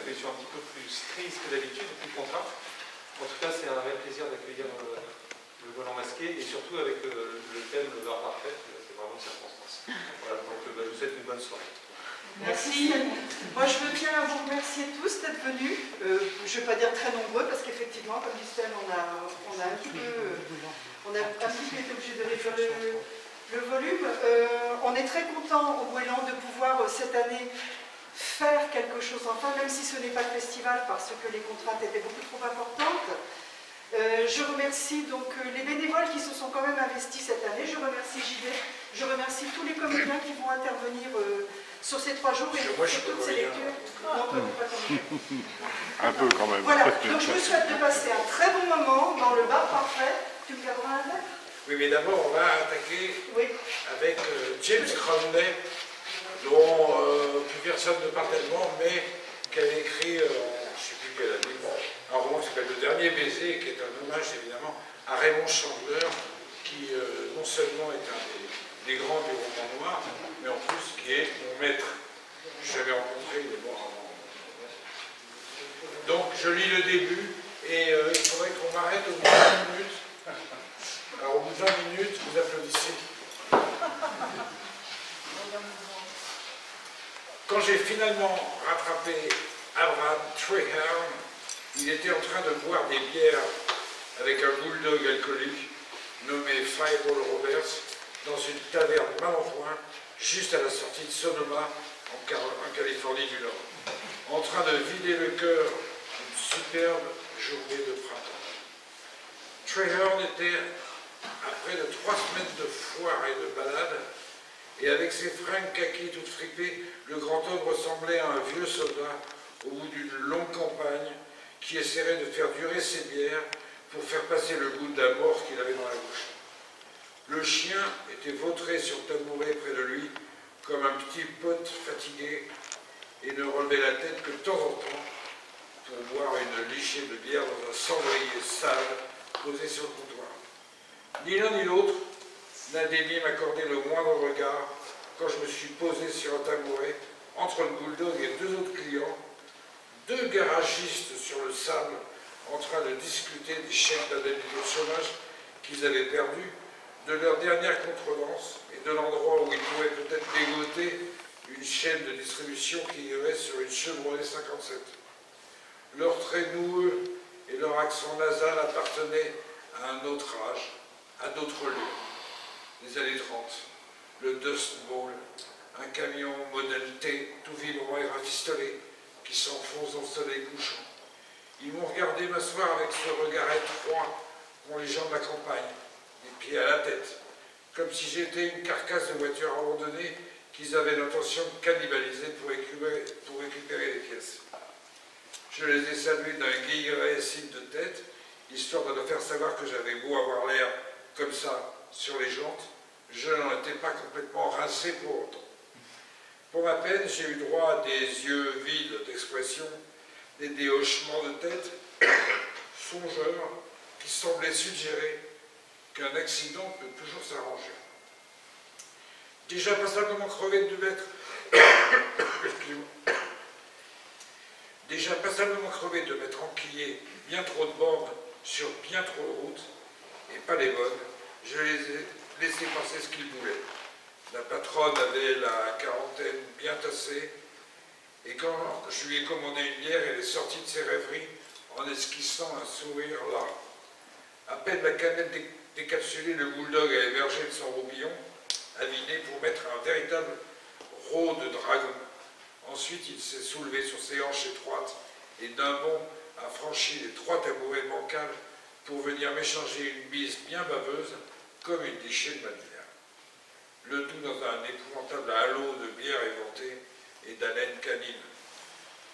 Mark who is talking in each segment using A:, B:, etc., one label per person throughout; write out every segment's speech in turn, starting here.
A: collection un petit peu plus triste que d'habitude, plus contrainte. En tout cas, c'est un réel plaisir d'accueillir le volant masqué, et surtout avec le thème de l'art parfait, c'est vraiment une circonstance. Voilà, donc je vous souhaite une bonne soirée.
B: Merci. Moi, je veux bien vous remercier tous d'être venus. Je ne vais pas dire très nombreux, parce qu'effectivement, comme dit Stel, on a un petit peu été obligé de réduire le volume. On est très content au Gouélan de pouvoir, cette année, faire quelque chose enfin, même si ce n'est pas le festival, parce que les contraintes étaient beaucoup trop importantes. Je remercie donc les bénévoles qui se sont quand même investis cette année. Je remercie JD. Je remercie tous les comédiens qui vont intervenir sur ces 3 jours et sur toutes ces lectures. Non, pas quand même.
C: Un peu quand même.
B: Voilà, donc je vous souhaite de passer un très bon moment dans le bar parfait. Tu me garderas un verre?
D: Oui, mais d'abord on va attaquer avec James Cromley, dont plus personne ne parle tellement, mais qui a écrit, je ne sais plus quelle année, un roman qui s'appelle Le Dernier Baiser, qui est un hommage évidemment à Raymond Chandler, qui non seulement est un des grands du roman noir, mais en plus qui est mon maître. Je l'avais rencontré, il est mort avant. Donc je lis le début, et il faudrait qu'on m'arrête au bout de 20 minutes. Alors au bout de 20 minutes, vous applaudissez. Quand j'ai finalement rattrapé Abraham Treherne, il était en train de boire des bières avec un bulldog alcoolique nommé Fireball Roberts dans une taverne mal en point, juste à la sortie de Sonoma, en Californie du Nord, en train de vider le cœur d'une superbe journée de printemps. Treherne était à près de 3 semaines de foire et de balade, et avec ses fringues kaki toutes fripées, le grand homme ressemblait à un vieux soldat au bout d'une longue campagne qui essaierait de faire durer ses bières pour faire passer le goût de la mort qu'il avait dans la bouche. Le chien était vautré sur le tabouret près de lui, comme un petit pote fatigué, et ne relevait la tête que de temps en temps pour boire une lichée de bière dans un cendrier sale posé sur le comptoir. Ni l'un ni l'autre n'a daigné m'accorder le moindre regard quand je me suis posé sur un tabouret entre le bulldog et 2 autres clients, 2 garagistes sur le sable en train de discuter des chèques d'indemnité au chômage qu'ils avaient perdus, de leur dernière contredanse et de l'endroit où ils pouvaient peut-être dégoter une chaîne de distribution qui irait sur une Chevrolet 57. Leurs traits noueux et leur accent nasal appartenaient à un autre âge, à d'autres lieux. Les années 30, le Dust Bowl, un camion modèle T, tout vibrant et rafistolé, qui s'enfonce dans le soleil couchant. Ils m'ont regardé m'asseoir avec ce regard étroit qu'ont les gens de la campagne, les pieds à la tête, comme si j'étais une carcasse de voiture abandonnée qu'ils avaient l'intention de cannibaliser pour récupérer les pièces. Je les ai salués d'un guilleret signe de tête, histoire de leur faire savoir que j'avais beau avoir l'air comme ça sur les jantes, je n'en étais pas complètement rincé pour autant. Pour ma peine, j'ai eu droit à des yeux vides d'expression et des hochements de tête songeurs qui semblaient suggérer qu'un accident peut toujours s'arranger. Déjà passablement crevé de m'être déjà passablement crevé de m'être enquillé bien trop de bornes sur bien trop de routes, et pas les bonnes, je les ai laissés penser ce qu'ils voulaient. La patronne avait la quarantaine bien tassée, et quand je lui ai commandé une bière, elle est sortie de ses rêveries en esquissant un sourire là. À peine la canette décapsulée, le bulldog a émergé de son roubillon, aviné pour mettre un véritable rôt de dragon. Ensuite, il s'est soulevé sur ses hanches étroites et d'un bond a franchi les 3 tabourets bancals pour venir m'échanger une bise bien baveuse comme une lichée de manière. Le tout dans un épouvantable halo de bière éventée et d'haleine canine.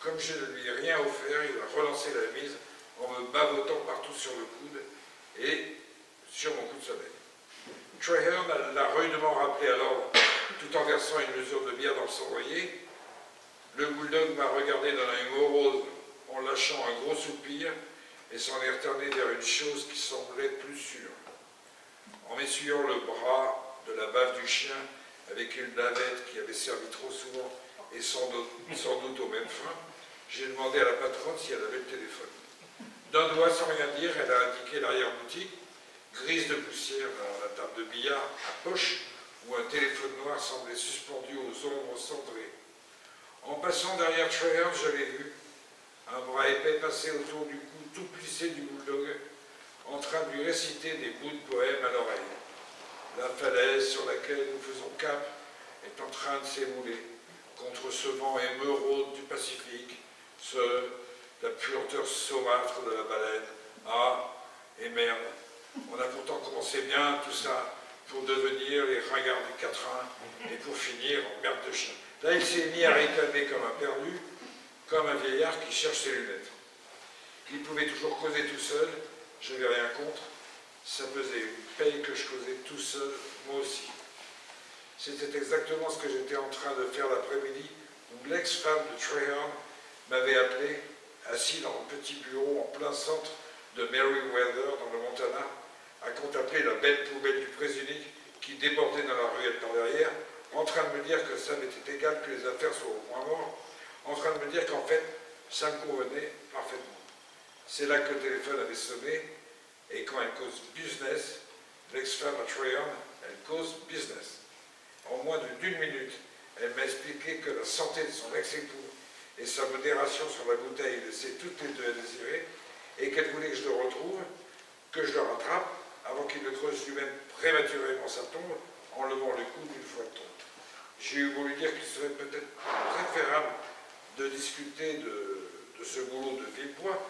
D: Comme je ne lui ai rien offert, il a relancé la mise en me bavotant partout sur le coude et sur mon coup de soleil. Treherne l'a rudement rappelé à l'ordre tout en versant une mesure de bière dans le cendrier. Le bulldog m'a regardé d'un œil morose en lâchant un gros soupir et s'en est retourné vers une chose qui semblait plus sûre. En m'essuyant le bras de la bave du chien avec une bavette qui avait servi trop souvent et sans doute aux mêmes fins, J'ai demandé à la patronne si elle avait le téléphone. D'un doigt, sans rien dire, elle a indiqué l'arrière-boutique, grise de poussière dans la table de billard à poche, où un téléphone noir semblait suspendu aux ombres cendrées. En passant derrière Traherne, je l'ai vu, un bras épais passé autour du cou tout plissé du bulldog, en train de lui réciter des bouts de poème à l'oreille. La falaise sur laquelle nous faisons cap est en train de s'ébouler contre ce vent émeraude du Pacifique, la puanteur saumâtre de la baleine. Ah, et merde, on a pourtant commencé bien tout ça pour devenir les ringards du quatrain et pour finir en merde de chien. Là, il s'est mis à réclamer comme un perdu, comme un vieillard qui cherche ses lunettes. Il pouvait toujours causer tout seul, je n'avais rien contre. Ça faisait une paye que je causais tout seul, moi aussi. C'était exactement ce que j'étais en train de faire l'après-midi où l'ex-femme de Traherne m'avait appelé, assis dans un petit bureau en plein centre de Merriweather, dans le Montana, à contempler la belle poubelle du Prés-Unique qui débordait dans la ruelle par derrière, en train de me dire que ça m'était égal que les affaires soient au point mort, en train de me dire qu'en fait, ça me convenait parfaitement. C'est là que le téléphone avait sonné, et quand elle cause business, l'ex-femme à Traherne, elle cause business. En moins d'une minute, elle m'a expliqué que la santé de son ex-époux et sa modération sur la bouteille laissaient toutes les deux à désirer, et qu'elle voulait que je le retrouve, que je le rattrape, avant qu'il ne creuse lui-même prématurément sa tombe, en levant le cou d'une fois de tombe. J'ai eu beau lui dire qu'il serait peut-être préférable de discuter de ce boulot de vive voix,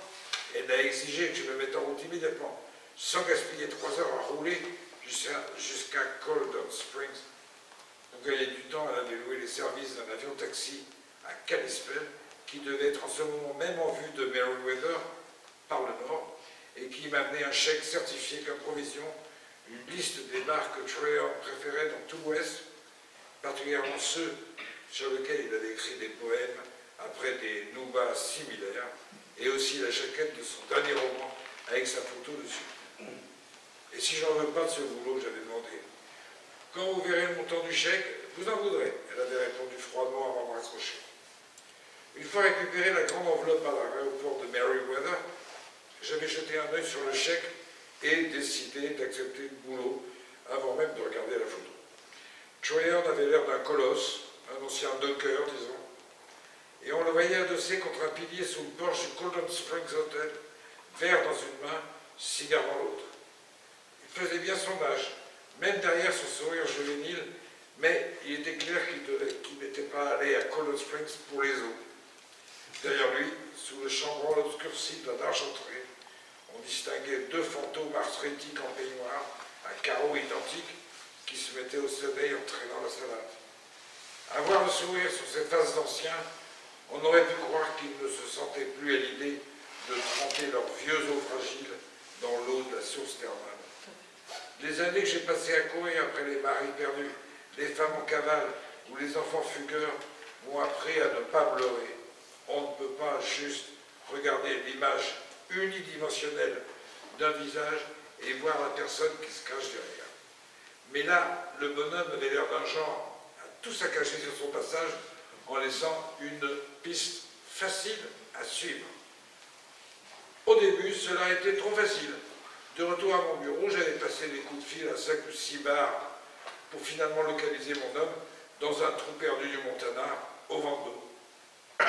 D: elle a exigé que je me mette en route immédiatement, sans gaspiller 3 heures à rouler jusqu'à Colden Springs. Pour gagner du temps, elle avait loué les services d'un avion-taxi à Kalispell, qui devait être en ce moment même en vue de Merriweather, par le nord, et qui m'amenait un chèque certifié comme provision, une liste des bars que Traherne préférait dans tout l'Ouest, particulièrement ceux sur lesquels il avait écrit des poèmes après des noubas similaires, et aussi la jaquette de son dernier roman avec sa photo dessus. Et si j'en veux pas de ce boulot, j'avais demandé. Quand vous verrez le montant du chèque, vous en voudrez, elle avait répondu froidement avant de raccrocher. Une fois récupéré la grande enveloppe à l'aéroport de Merriweather, j'avais jeté un œil sur le chèque et décidé d'accepter le boulot avant même de regarder la photo. Traherne avait l'air d'un colosse, un ancien docker, disons, et on le voyait adossé contre un pilier sous le porche du Colden Springs Hotel, verre dans une main, cigare dans l'autre. Il faisait bien son âge, même derrière son sourire juvénile, mais il était clair qu'il n'était pas allé à Colden Springs pour les eaux. Derrière lui, sous le chambranle obscurci d'un argenterie, on distinguait 2 fantômes arthrétiques en peignoir, à carreaux identiques, qui se mettaient au soleil en traînant la salade. À voir le sourire sur ces faces d'anciens, on aurait pu croire qu'ils ne se sentaient plus à l'idée de tremper leurs vieux os fragiles dans l'eau de la source thermale. Les années que j'ai passées à courir après les maris perdus, les femmes en cavale ou les enfants fugueurs m'ont appris à ne pas pleurer. On ne peut pas juste regarder l'image unidimensionnelle d'un visage et voir la personne qui se cache derrière. Mais là, le bonhomme avait l'air d'un genre à tout saccager sur son passage en laissant une piste facile à suivre. Au début, cela a été trop facile. De retour à mon bureau, j'avais passé des coups de fil à 5 ou 6 bars pour finalement localiser mon homme dans un trou perdu du Montana, au vent d'eau.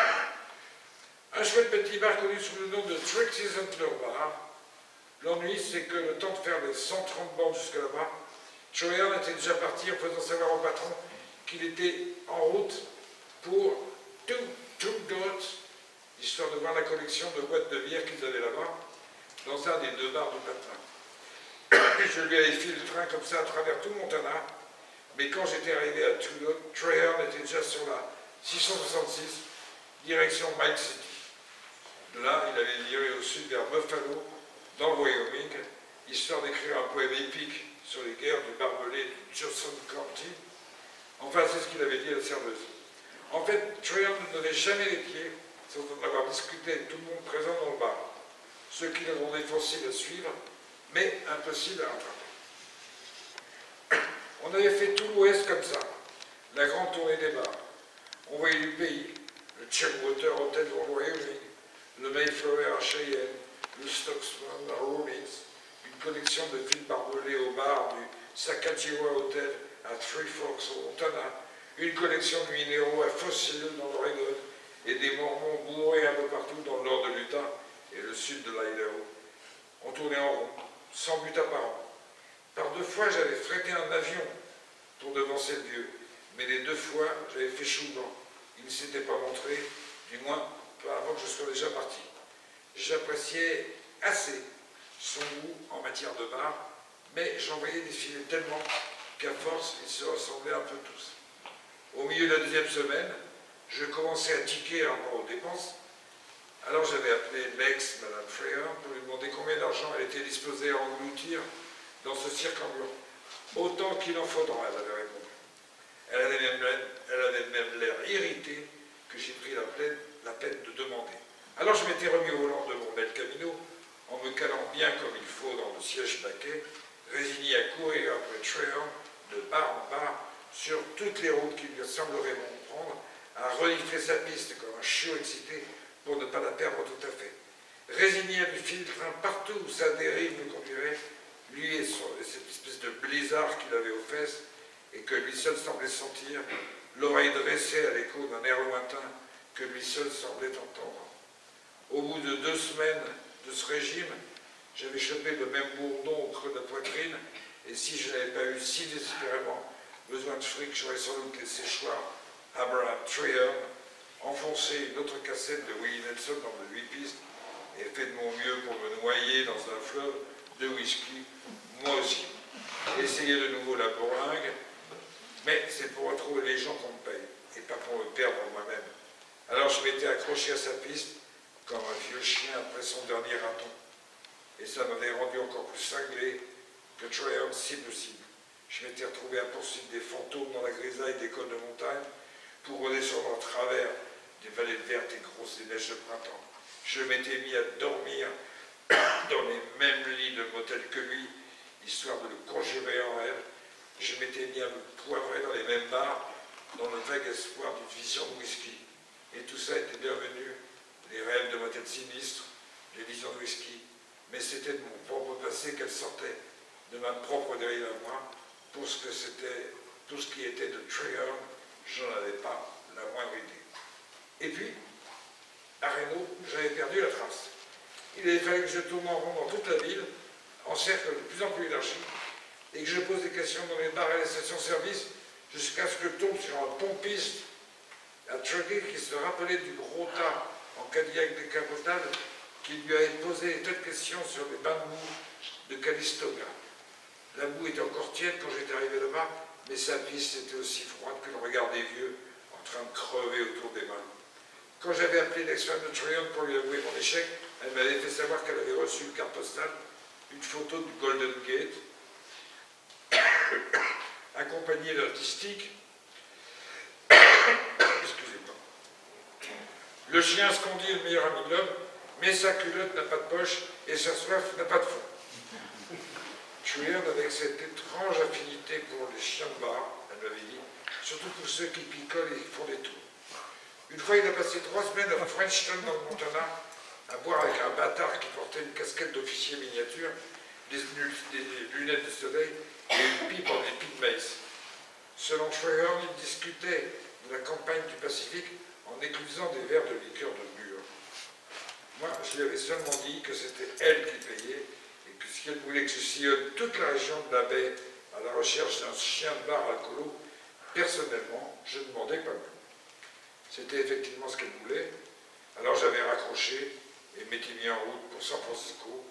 D: Un chouette petit bar connu sous le nom de Trixie's Antler Bar. L'ennui, c'est que le temps de faire les 130 bornes jusque là-bas, Traherne était déjà parti en faisant savoir au patron qu'il était en route pour Two Dots, histoire de voir la collection de boîtes de bière qu'ils avaient là-bas, dans un des 2 bars du matin. Je lui avais filé le train comme ça à travers tout le Montana, mais quand j'étais arrivé à Two Dots, Traherne était déjà sur la 666, direction Mike City. De là, il avait viré au sud vers Buffalo, dans le Wyoming, histoire d'écrire un poème épique sur les guerres du barbelé du Johnson County. Enfin, c'est ce qu'il avait dit à la serveuse. En fait, Traherne ne donnait jamais les pieds sans en avoir discuté avec tout le monde présent dans le bar, ce qui le rendait facile à suivre, mais impossible à rattraper. On avait fait tout l'Ouest comme ça, la grande tournée des bars. On voyait du pays, le Chillwater Hotel au Wyoming, le Mayflower à Cheyenne, le Stocksman à Rawlins, une collection de films barbelés au bar du Sacagawea Hotel à Three Forks au Montana, une collection de minéraux à Fossil dans l'Oregon et des mormons bourrés un peu partout dans le nord de l'Utah et le sud de l'Idaho. On tournait en rond, sans but apparent. Par 2 fois, j'avais frété un avion pour devancer le vieux, mais les 2 fois, j'avais fait chou blanc. Il ne s'était pas montré, du moins pas avant que je sois déjà parti. J'appréciais assez son goût en matière de bar, mais j'en voyais défiler tellement qu'à force, ils se ressemblaient un peu tous. Au milieu de la 2e semaine, je commençais à tiquer en rapport aux dépenses. Alors j'avais appelé l'ex, Madame Freer, pour lui demander combien d'argent elle était disposée à engloutir dans ce cirque ambulant. Autant qu'il en faudra, elle avait répondu. Elle avait même l'air irritée que j'ai pris la peine de demander. Alors je m'étais remis au volant de mon bel Camino, en me calant bien comme il faut dans le siège baquet, résigné à courir après Treher de bar en bar sur toutes les routes qui lui sembleraient bon prendre, à renifler sa piste comme un chiot excité pour ne pas la perdre tout à fait. Résigné à lui filer le train partout où sa dérive me conduirait, lui et cette espèce de blizzard qu'il avait aux fesses et que lui seul semblait sentir, l'oreille dressée à l'écho d'un air lointain que lui seul semblait entendre. Au bout de 2 semaines de ce régime, j'avais chopé le même bourdon au creux de la poitrine, et si je n'avais pas eu si désespérément besoin de fric, j'aurais sans doute laissé choir Abraham Treherne enfoncer une autre cassette de Willie Nelson dans le 8 pistes et fait de mon mieux pour me noyer dans un fleuve de whisky, moi aussi. J'ai essayé de nouveau la bourringue, mais c'est pour retrouver les gens qu'on me paye, et pas pour me perdre moi-même. Alors je m'étais accroché à sa piste, comme un vieux chien après son dernier raton. Et ça m'avait rendu encore plus cinglé que Treherne si possible. Je m'étais retrouvé à poursuivre des fantômes dans la grisaille des côtes de montagne pour rôder sur leur travers des vallées vertes et grosses des neiges de printemps. Je m'étais mis à dormir dans les mêmes lits de motel que lui, histoire de le conjurer en rêve. Je m'étais mis à me poivrer dans les mêmes bars, dans le vague espoir d'une vision de whisky. Et tout ça était bienvenu, les rêves de motel sinistres, les visions de whisky. Mais c'était de mon propre passé qu'elle sortait, de ma propre dérive à moi. Pour ce que c'était, tout ce qui était de Treherne, j'en avais pas la moindre idée. Et puis, à Reno, j'avais perdu la trace. Il avait fallu que je tourne en rond dans toute la ville, en cercle de plus en plus élargi, et que je pose des questions dans les bars et les stations-service, jusqu'à ce que je tombe sur un pompiste à Truckee qui se rappelait du gros tas en Cadillac décapotable qui lui avait posé des tas de questions sur les bains de boue de Calistoga. La boue était encore tiède quand j'étais arrivé là-bas, mais sa piste était aussi froide que le regard des vieux en train de crever autour des mains. Quand j'avais appelé l'ex-femme de Treherne pour lui avouer mon échec, elle m'avait fait savoir qu'elle avait reçu une carte postale, une photo du Golden Gate, accompagnée d'artistique. Excusez-moi. Le chien scandit le meilleur ami de l'homme, mais sa culotte n'a pas de poche et sa soif n'a pas de fond. Treherne avec cette étrange affinité pour les chiens de bar, elle m'avait dit, surtout pour ceux qui picolent et qui font des tours. Une fois, il a passé 3 semaines à Frenchton dans le Montana, à boire avec un bâtard qui portait une casquette d'officier miniature, des lunettes de soleil et une pipe en épi de maïs. Selon Treherne, il discutait de la campagne du Pacifique en éclusant des verres de liqueur de mûre. Moi, je lui avais seulement dit que c'était elle qui payait et que si elle voulait que je sillonne toute la région de la baie à la recherche d'un chien de bar alcoolo, personnellement, je ne demandais pas plus. C'était effectivement ce qu'elle voulait. Alors j'avais raccroché et m'étais mis en route pour San Francisco,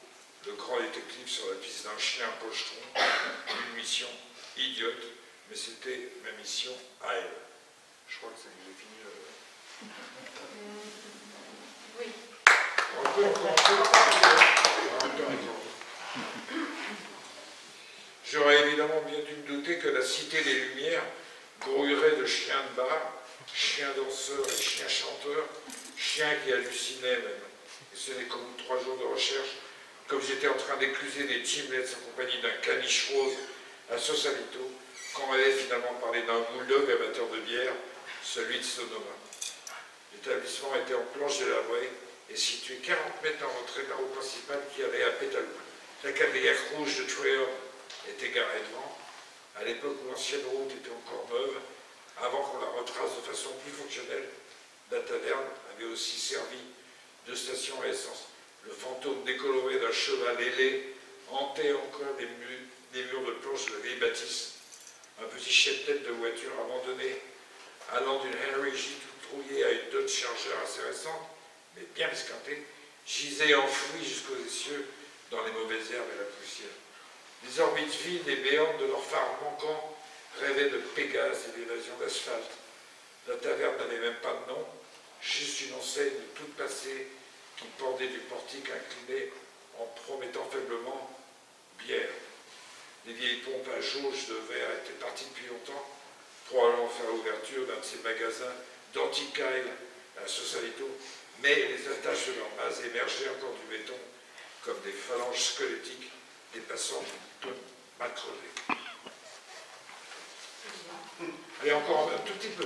D: le grand détective sur la piste d'un chien pochetron, une mission idiote, mais c'était ma mission à elle. Je crois que ça nous est fini.
B: Oui.
D: On peut encore. J'aurais évidemment bien dû me douter que la Cité des Lumières grouillerait de chiens de bar, chiens danseurs et chiens chanteurs, chiens qui hallucinaient même. Et ce n'est qu'au bout de 3 jours de recherche, comme j'étais en train d'écluser des gimlets en compagnie d'un caniche rose à Sausalito, qu'on m'avait finalement parlé d'un bulldog amateur de bière, celui de Sonoma. L'établissement était en planche de la voie et situé 40 mètres en retrait de la route principale qui allait à Pétalou. La cavalière rouge de Treherne était garée devant, à l'époque où l'ancienne route était encore neuve, avant qu'on la retrace de façon plus fonctionnelle. La taverne avait aussi servi de station à essence. Le fantôme décoloré d'un cheval ailé hantait encore des murs de planche de la vieille bâtisse. Un petit cheptel de voiture abandonné, allant d'une Henry J. toute trouillée à une Dodge Charger assez récente, mais bien esquintée, gisait enfoui jusqu'aux essieux dans les mauvaises herbes et la poussière. Les orbites vides et béantes de leurs phares manquants rêvaient de Pégase et d'évasion d'asphalte. La taverne n'avait même pas de nom, juste une enseigne toute passée qui pendait du portique incliné en promettant faiblement bière. Les vieilles pompes à jauge de verre étaient parties depuis longtemps, probablement faire l'ouverture d'un de ces magasins d'antiquailles à Sausalito, mais les attaches de leurs bases émergeaient encore du béton comme des phalanges squelettiques dépassant une tonne mal creusée. Allez, encore un tout petit peu.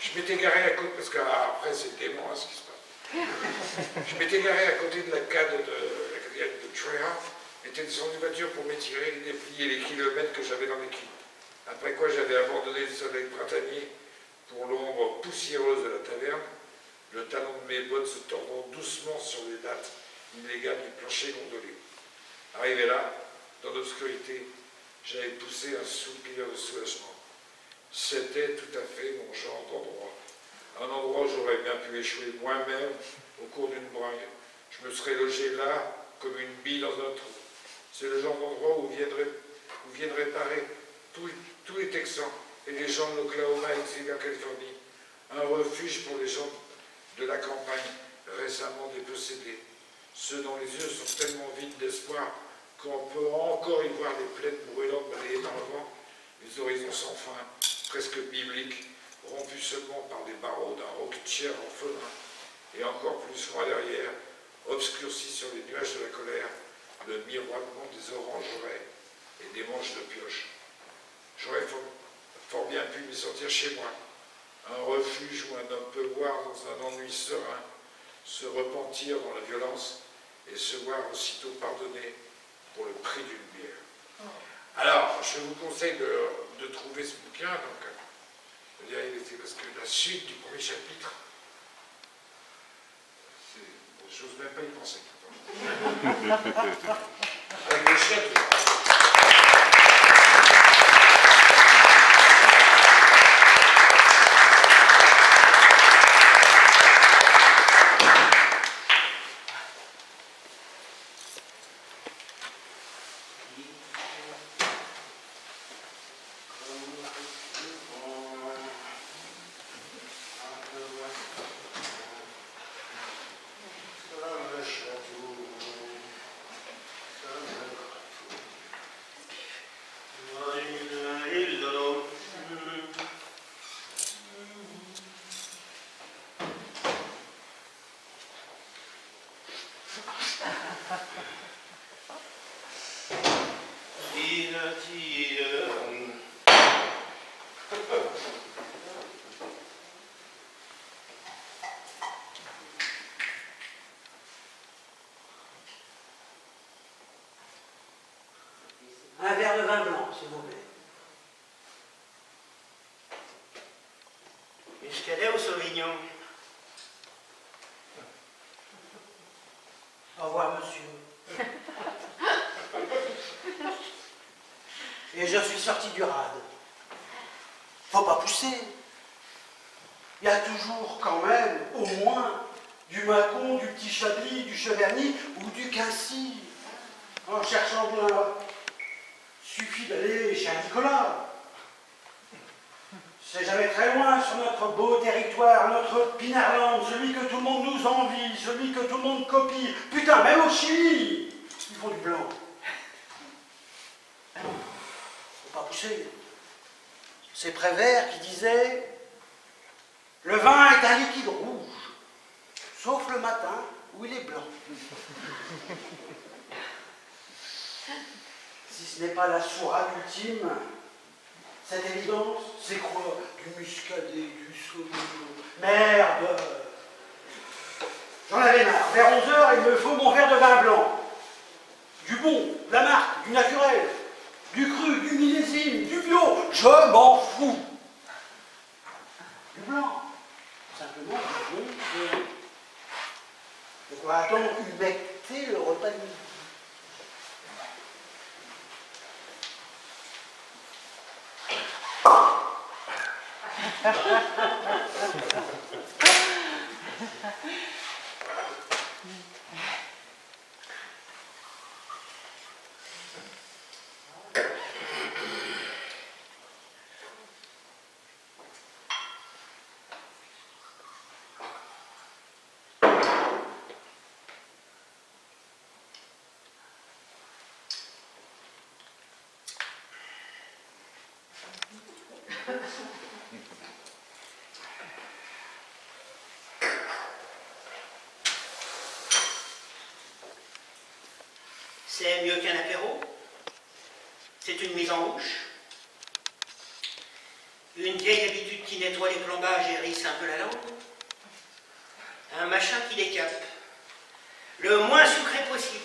D: Je m'étais garé à côté, parce qu'après c'est dément hein, ce qui se passe. Je m'étais garé à côté de la cade de Treherne, était descendu de voiture pour m'étirer et déplier les kilomètres que j'avais dans les culs. Après quoi j'avais abandonné le soleil printanier pour l'ombre poussiéreuse de la taverne, le talon de mes bottes se tordant doucement sur les dattes illégales du plancher gondolé. Arrivé là, dans l'obscurité, j'avais poussé un soupir de soulagement. C'était tout à fait mon genre d'endroit. Un endroit où j'aurais bien pu échouer moi-même au cours d'une bringue. Je me serais logé là comme une bille dans un trou. C'est le genre d'endroit où viennent réparer tous les Texans et les gens de l'Oklahoma exilés en Californie. Un refuge pour les gens de la campagne récemment dépossédés. Ceux dont les yeux sont tellement vides d'espoir qu'on peut encore y voir les plaines brûlantes balayées par le vent, les horizons sans fin, presque bibliques, rompus seulement par les barreaux d'un roquetière en felin, et encore plus loin derrière, obscurcis sur les nuages de la colère, le miroitement des orangeraies et des manches de pioche. J'aurais fort bien pu m'y sentir chez moi, un refuge où un homme peut voir dans un ennui serein, se repentir dans la violence et se voir aussitôt pardonner pour le prix d'une bière. Alors, je vous conseille de trouver ce bouquin, donc, parce que la suite du premier chapitre, j'ose même pas y penser. Avec le chien, tout.
E: Un verre de vin blanc, s'il vous plaît.
F: Muscadet ou Sauvignon?
E: Au revoir, monsieur. Et je suis sorti du rade. Faut pas pousser. Il y a toujours, quand même, au moins, du Mâcon, du Petit Chablis, du Cheverny ou du Quincy. En cherchant bien là. Suffit d'aller chez un Nicolas. C'est jamais très loin sur notre beau territoire, notre Pinarland, celui que tout le monde nous envie, celui que tout le monde copie. Putain, même au Chili, ils font du blanc. Faut pas pousser. C'est Prévert qui disait « Le vin est un liquide rouge, sauf le matin où il est blanc. » Si ce n'est pas la sourate ultime, Cette évidence, c'est quoi? Du muscadet, du sauvignon. Merde! J'en avais marre. Vers 11 h, il me faut mon verre de vin blanc. Du bon, de la marque, du naturel, du cru, du millésime, du bio. Je m'en fous. Du blanc. Simplement du bon vin. De quoi attendre humecter le repas de midi.
F: C'est mieux qu'un apéro. C'est une mise en bouche. Une vieille habitude qui nettoie les plombages et hérisse un peu la langue. Un machin qui décape. Le moins sucré possible.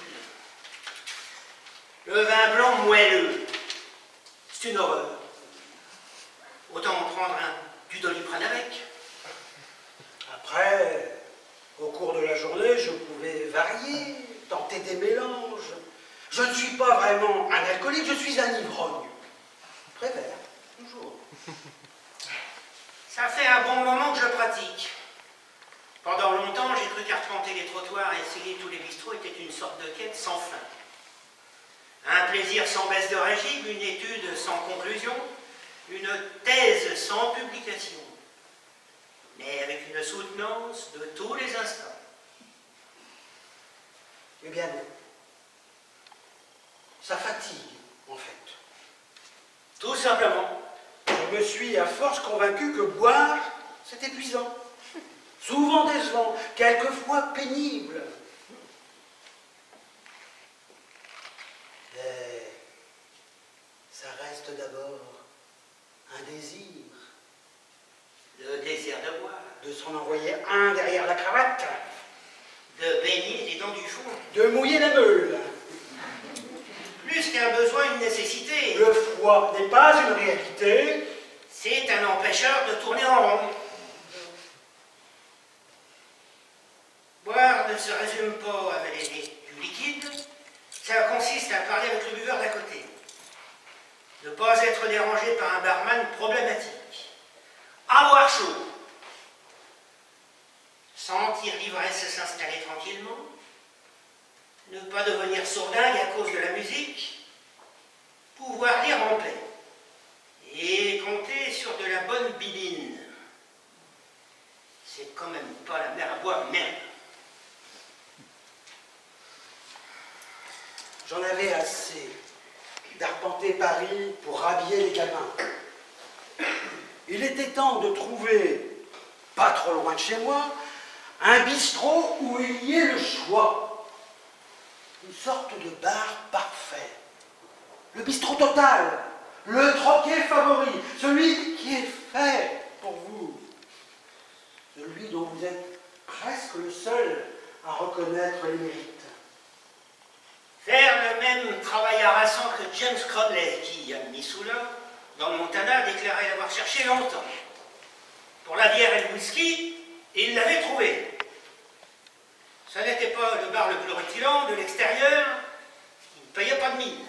F: Le vin blanc moelleux. C'est une horreur. Autant en prendre du Doliprane avec.
E: Après, au cours de la journée, je pouvais varier, tenter des mélanges. Je ne suis pas vraiment un alcoolique, je suis un ivrogne. Prévert, toujours.
F: Ça fait un bon moment que je pratique. Pendant longtemps, j'ai cru qu'arpenter les trottoirs et essayer tous les bistrots était une sorte de quête sans fin. Un plaisir sans baisse de régime, une étude sans conclusion, une thèse sans publication, mais avec une soutenance de tous les instants.
E: Eh bien non. Ça fatigue, en fait.
F: Tout simplement.
E: Je me suis à force convaincu que boire, c'est épuisant. Souvent décevant, quelquefois pénible. Mais ça reste d'abord un désir.
F: Le désir de boire.
E: De s'en envoyer un derrière la cravate.
F: De baigner les dents du fond.
E: De mouiller la meule.
F: Plus qu'un besoin, une nécessité.
E: Le froid n'est pas une réalité.
F: C'est un empêcheur de tourner en rond. Boire ne se résume pas à avaler du liquide. Ça consiste à parler avec le buveur d'à côté. Ne pas être dérangé par un barman problématique. Avoir chaud. Sentir l'ivresse s'installer tranquillement. Ne pas devenir sourdingue à cause de la musique. Pouvoir lire en paix. Et compter sur de la bonne bibine. C'est quand même pas la mer à boire, merde.
E: J'en avais assez d'arpenter Paris pour rhabiller les gamins. Il était temps de trouver, pas trop loin de chez moi, un bistrot où il y ait le choix. Une sorte de bar parfait. Le bistrot total, le troquet favori, celui qui est fait pour vous. Celui dont vous êtes presque le seul à reconnaître les mérites.
F: Faire le même travail harassant que James Cromley, qui, à Missoula, dans le Montana, déclarait l'avoir cherché longtemps. Pour la bière et le whisky, il l'avait trouvé. Ce n'était pas le bar le plus rutilant de l'extérieur, il ne payait pas de mine.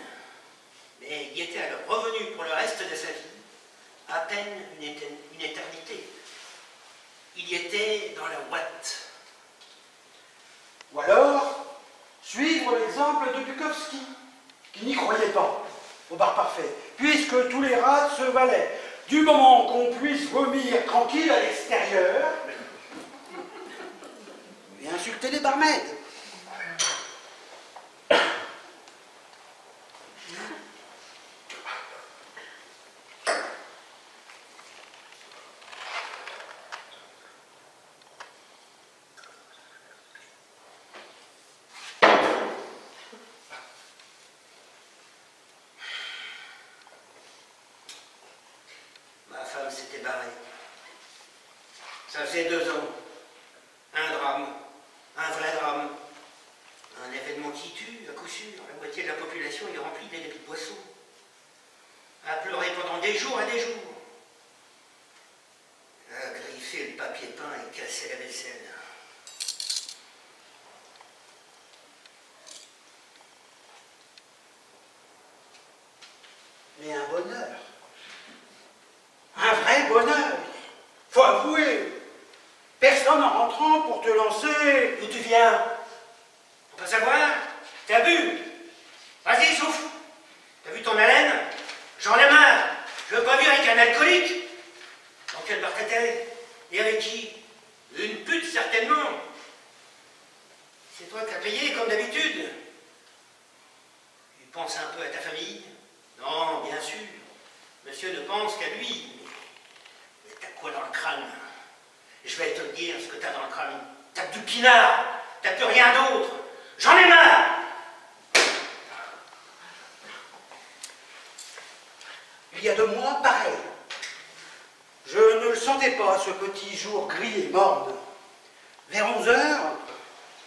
F: Mais il était alors revenu pour le reste de sa vie, à peine une éternité. Il y était dans la ouate.
E: Ou alors, suivre l'exemple de Bukowski, qui n'y croyait pas au bar parfait, puisque tous les rats se valaient. Du moment qu'on puisse vomir tranquille à l'extérieur, et insulter les barmaids.
F: s'était barré. Ça faisait 2 ans. Un drame. Un vrai drame. Un événement qui tue, à coup sûr. La moitié de la population est remplie des débits de poissons. A pleuré pendant des jours et des jours. A griffé le papier peint et cassé la vaisselle.
E: Mais un bonheur. Un vrai bonheur. Faut avouer. Personne en rentrant pour te lancer.
F: D'où tu viens? On peut savoir? T'as bu? Vas-y, souffle. T'as vu ton haleine? J'en ai marre. Je veux pas vivre avec un alcoolique. Dans quel bar t'étais? Et avec qui? Une pute, certainement. C'est toi qui as payé, comme d'habitude. Tu penses un peu à ta famille? Non, bien sûr. Monsieur ne pense qu'à lui. Mais t'as quoi dans le crâne? Je vais te le dire, ce que t'as dans le crâne. T'as du pinard. T'as plus rien d'autre. J'en ai marre.
E: Il y a 2 mois, pareil. Je ne le sentais pas, ce petit jour gris et morne. Vers 11 heures,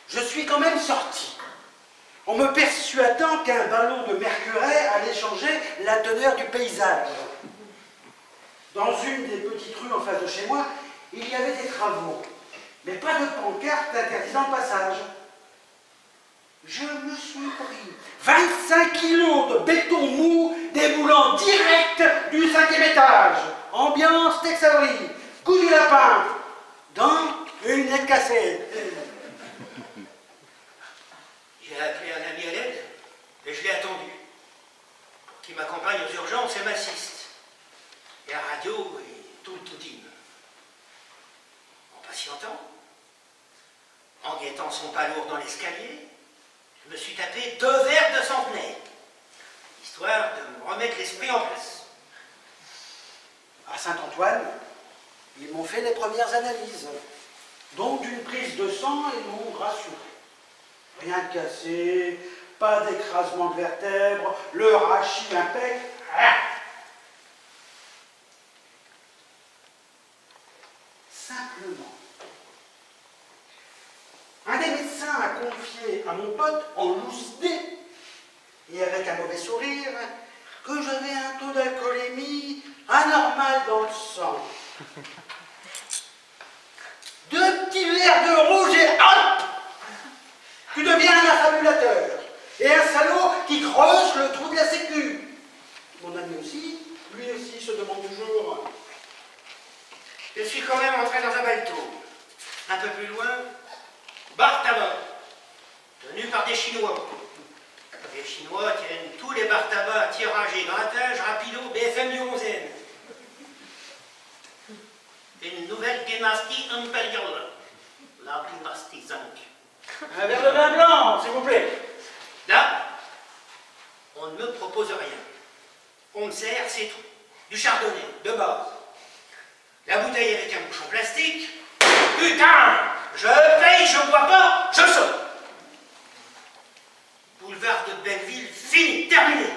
E: je suis quand même sorti. En me persuadant qu'un ballon de mercuray allait changer la teneur du paysage. Dans une des petites rues en face de chez moi, il y avait des travaux, mais pas de pancarte interdisant le passage. Je me suis pris 25 kilos de béton mou déboulant direct du 5e étage. Ambiance Tex Avery, coup du lapin, dans une nette cassée.
F: J'ai appelé un ami à l'aide et je l'ai attendu. Pour qu'il m'accompagne aux urgences et m'assiste. Et à la radio et tout le tout-in. En patientant, en guettant son pas lourd dans l'escalier, je me suis tapé 2 verres de centenaire, histoire de me remettre l'esprit en place.
E: À Saint-Antoine, ils m'ont fait les premières analyses, donc d'une prise de sang et m'ont rassuré. Rien de cassé, pas d'écrasement de vertèbres, le rachis impec, rien. Simplement, un des médecins a confié à mon pote en loose dé, et avec un mauvais sourire, que j'avais un taux d'alcoolémie anormal dans le sang. 2 petits verres de rouge et hop, tu deviens un affabulateur et un salaud qui creuse le trou de la sécu. Mon ami aussi, lui aussi se demande toujours.
F: Je suis quand même entré dans un balto. Un peu plus loin, bar tabac, tenu par des Chinois. Les Chinois tiennent tous les bars tabac, tirage et grattage, rapido, BFM du 11e. Une nouvelle dynastie impériale, la dynastie 5.
E: Un verre de vin blanc, s'il vous plaît.
F: Là, on ne me propose rien. On me sert, c'est tout. Du chardonnay, de base. La bouteille avec un bouchon plastique. Putain! Je paye, je bois pas, je sors. Boulevard de Belleville, fini, terminé.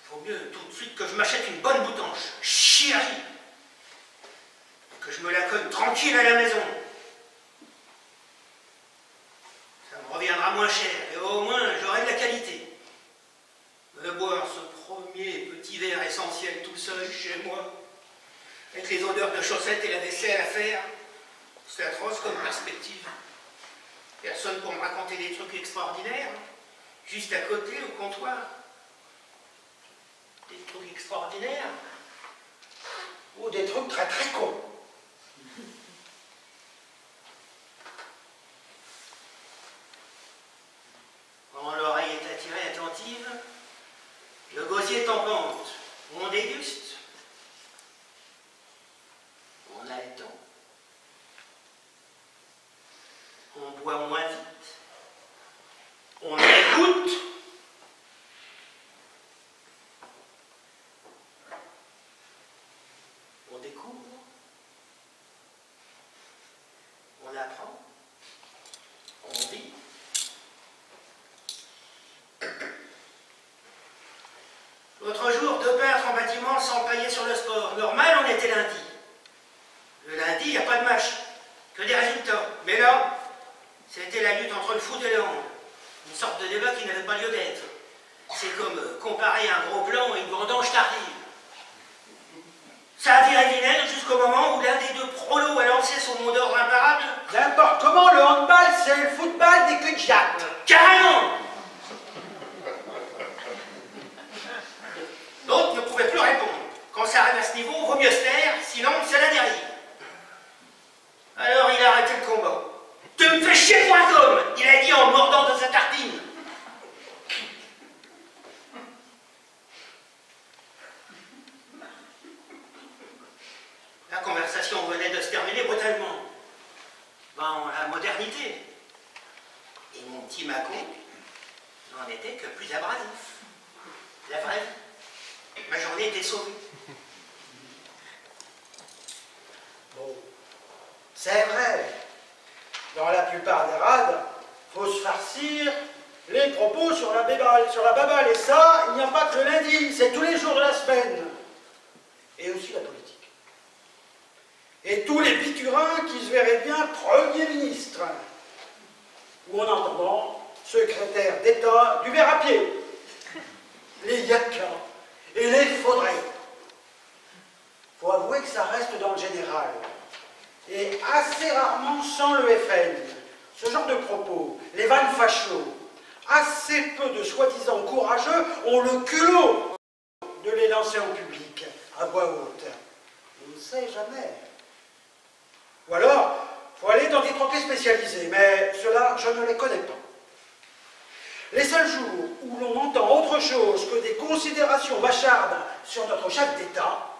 F: Faut mieux tout de suite que je m'achète une bonne boutanche, chérie. Et que je me la cogne tranquille à la maison. Ça me reviendra moins cher et au moins j'aurai de la qualité. Me boire ce premier petit verre essentiel tout seul chez moi, avec les odeurs de chaussettes et la vaisselle à faire, c'est atroce comme perspective. Personne pour me raconter des trucs extraordinaires, juste à côté au comptoir. Des trucs extraordinaires.
E: Ou des trucs très très cons.
F: Quand l'oreille est attirée, attentive, le gosier est en pente. On déguste. On a le temps. On boit moins vite. On écoute. On découvre. camarades à ce niveau, vaut mieux se taire, sinon c'est la dérive. Alors il a arrêté le combat. Tu me fais chier, point com, il a dit en mordant de sa tartine. La conversation venait de se terminer brutalement. Dans la modernité. Et mon petit Macon n'en était que plus abrasif. La vraie vie. Ma journée était sauvée.
E: Bon, c'est vrai. Dans la plupart des rades, faut se farcir les propos sur la baballe. Et ça, il n'y a pas que le lundi, c'est tous les jours de la semaine. Et aussi la politique. Et tous les piturins qui se verraient bien Premier ministre. Ou en entendant, secrétaire d'État du verre à pied. Les yakas et les faudrait. Faut avouer que ça reste dans le général. Et assez rarement sans le FN. Ce genre de propos, les vannes fachos, assez peu de soi-disant courageux ont le culot de les lancer en public, à voix haute. On ne sait jamais. Ou alors, faut aller dans des troquets spécialisés, mais ceux-là, je ne les connais pas. Les seuls jours où l'on entend autre chose que des considérations bachardes sur notre chef d'État,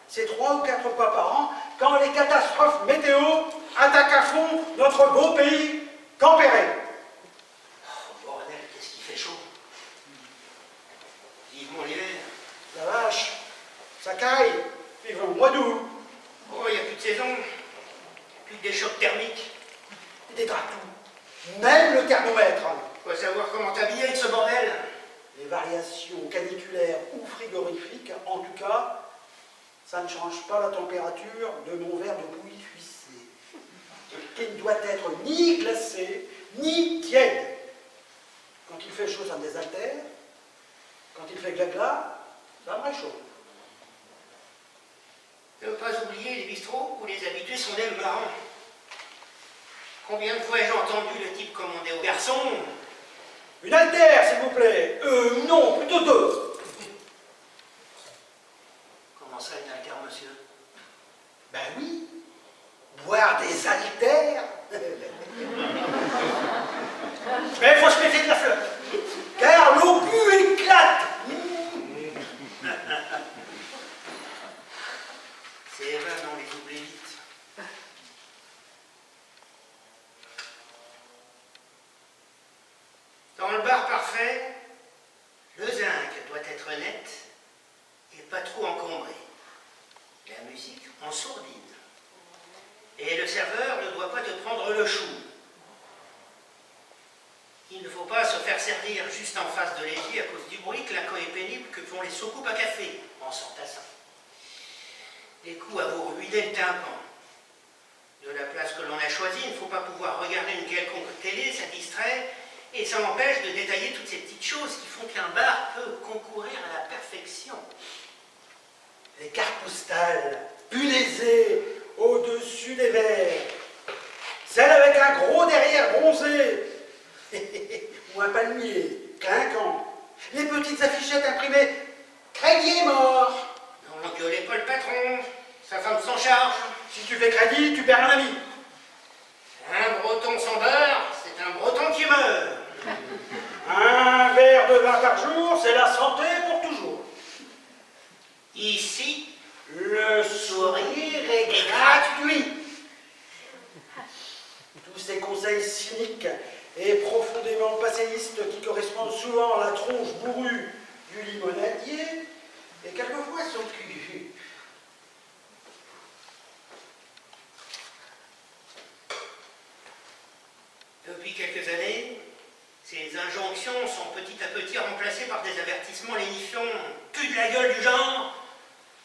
E: c'est 3 ou 4 fois par an, quand les catastrophes météo attaquent à fond notre beau pays tempéré.
F: Oh bordel, qu'est-ce qu'il fait chaud. Vivement l'hiver.
E: La vache, ça caille, vivons au mois d'août.
F: Oh, il n'y a plus de saison. Plus que des chocs thermiques.
E: Il dégrade tout, même le thermomètre.
F: Faut savoir comment t'habiller avec ce bordel.
E: Les variations caniculaires ou frigorifiques, en tout cas, ça ne change pas la température de mon verre de bouillie fuissée, qui ne doit être ni glacé, ni tiède. Quand il fait chaud, ça me désaltère. Quand il fait gla-gla, ça me réchauffe.
F: Ne pas oublier les bistrots où les habitués sont des marrants. Combien de fois ai-je entendu le type commander au garçon?
E: Une altère, s'il vous plaît. Non, plutôt 2.
F: Comment ça, une altère, monsieur?
E: Ben oui, boire des altères. Mais il faut se méfier de la flotte, car l'obus éclate.
F: C'est vrai, on les oublie vite. Dans le bar parfait, le zinc doit être net et pas trop encombré. La musique en sourdine. Et le serveur ne doit pas te prendre le chou. Il ne faut pas se faire servir juste en face de l'évier à cause du bruit claquant et pénible que font les soucoupes à café en s'entassant. Des coups à vous ruiner le tympan. De la place que l'on a choisie, il ne faut pas pouvoir regarder une quelconque télé, ça distrait, et ça empêche de détailler toutes ces petites choses qui font qu'un bar peut concourir à la perfection.
E: Les cartes postales, punaisées, au-dessus des verres. Celle avec un gros derrière bronzé. Ou un palmier, clinquant. Les petites affichettes imprimées, crédit est mort.
F: N'engueulez pas le patron, sa femme s'en charge.
E: Si tu fais crédit, tu perds un ami.
F: Un breton sans beurre, c'est un breton qui meurt.
E: Un verre de vin par jour, c'est la santé pour toujours.
F: Ici,
E: Le sourire est gratuit. Tous ces conseils cyniques et profondément passéistes qui correspondent souvent à la tronche bourrue du limonadier et quelquefois son cul.
F: Depuis quelques années, ces injonctions sont petit à petit remplacées par des avertissements lénifiants, cul de la gueule du genre,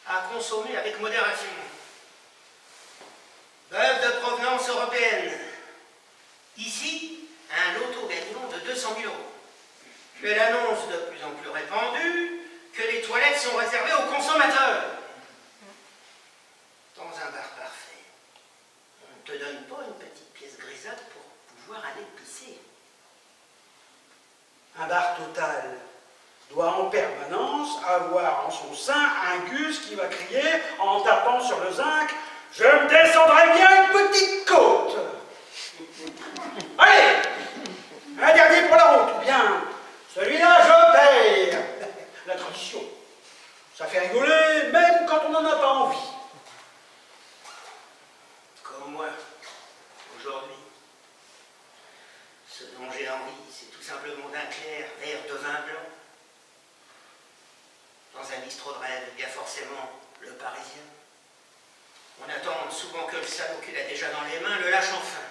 F: à consommer avec modération. Bœuf de provenance européenne. Ici, un loto gagnant de 200 000 €. Que l'annonce de plus en plus répandue que les toilettes sont réservées aux consommateurs. Dans un bar parfait, on ne te donne pas une petite pièce grisâtre pour pouvoir aller pisser.
E: Un bar total doit en permanence avoir en son sein un gus qui va crier en tapant sur le zinc « Je me descendrai bien une petite côte !» Allez, un dernier pour la route, ou bien celui-là je perds. La tradition, ça fait rigoler même quand on n'en a pas envie.
F: Comme moi, aujourd'hui. Ce dont j'ai envie, c'est tout simplement d'un clair verre de vin blanc. Dans un bistrot de rêve, il y a forcément le Parisien. On attend souvent que le salaud qu'il a déjà dans les mains le lâche enfin.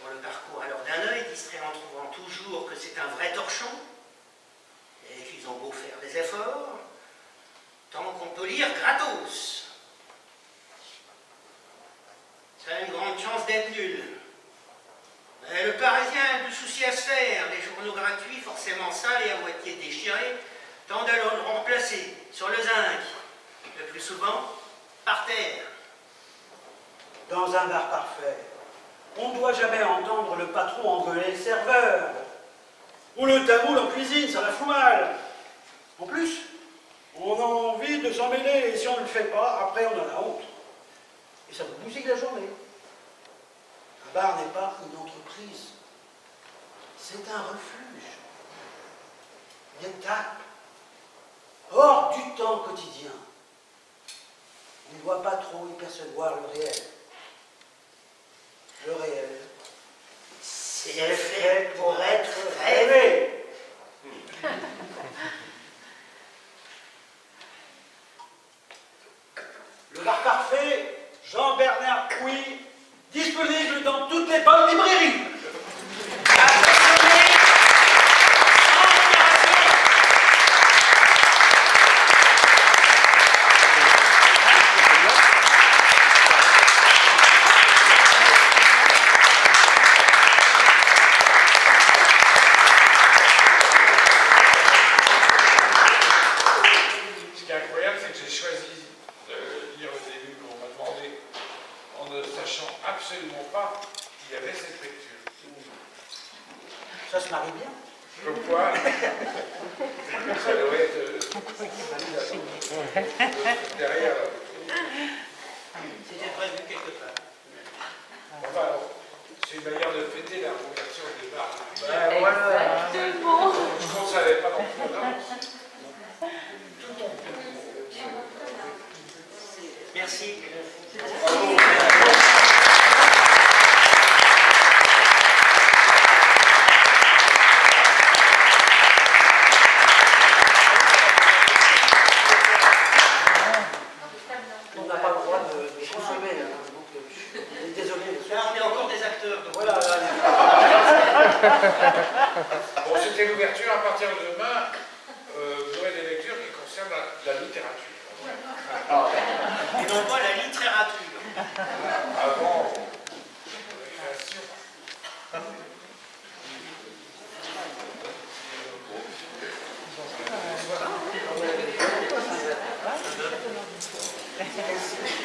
F: On le parcourt alors d'un œil, distrait en trouvant toujours que c'est un vrai torchon, et qu'ils ont beau faire des efforts, tant qu'on peut lire gratos. Ça a une grande chance d'être nul. Mais le Parisien a du souci à se faire, les journaux gratuits, forcément sales et à moitié déchirés, tendent à le remplacer sur le zinc, le plus souvent par terre.
E: Dans un bar parfait, on ne doit jamais entendre le patron engueuler le serveur. Ou le tamoul en cuisine, ça la fout mal. En plus, on a envie de s'en mêler et si on ne le fait pas, après on a la honte. Et ça vous bousille la journée. Un bar n'est pas une entreprise. C'est un refuge. Une étape hors du temps quotidien. On ne doit pas trop y percevoir le réel. Le réel,
F: C'est
E: fait pour être rêvé. Le bar parfait, Jean-Bernard Couy, disponible dans toutes les bonnes librairies.
D: Absolument pas qu'il y avait cette lecture.
E: Ça se marie bien.
D: Comme quoi, ça devrait être derrière.
F: C'était prévu quelque part.
D: Enfin, c'est une manière de fêter la conversion des bars.
G: Exactement.
D: Je ne savais pas non plus. Tout tombe.
F: Merci.
E: On n'a pas le droit de consommer. Donc, désolé.
F: Là, on est encore des acteurs. Donc
E: Voilà.
D: Bon, c'était l'ouverture. À partir de demain, vous aurez des lectures qui concernent la littérature.
F: Et non pas la littérature.
D: Avant la création.
E: Merci.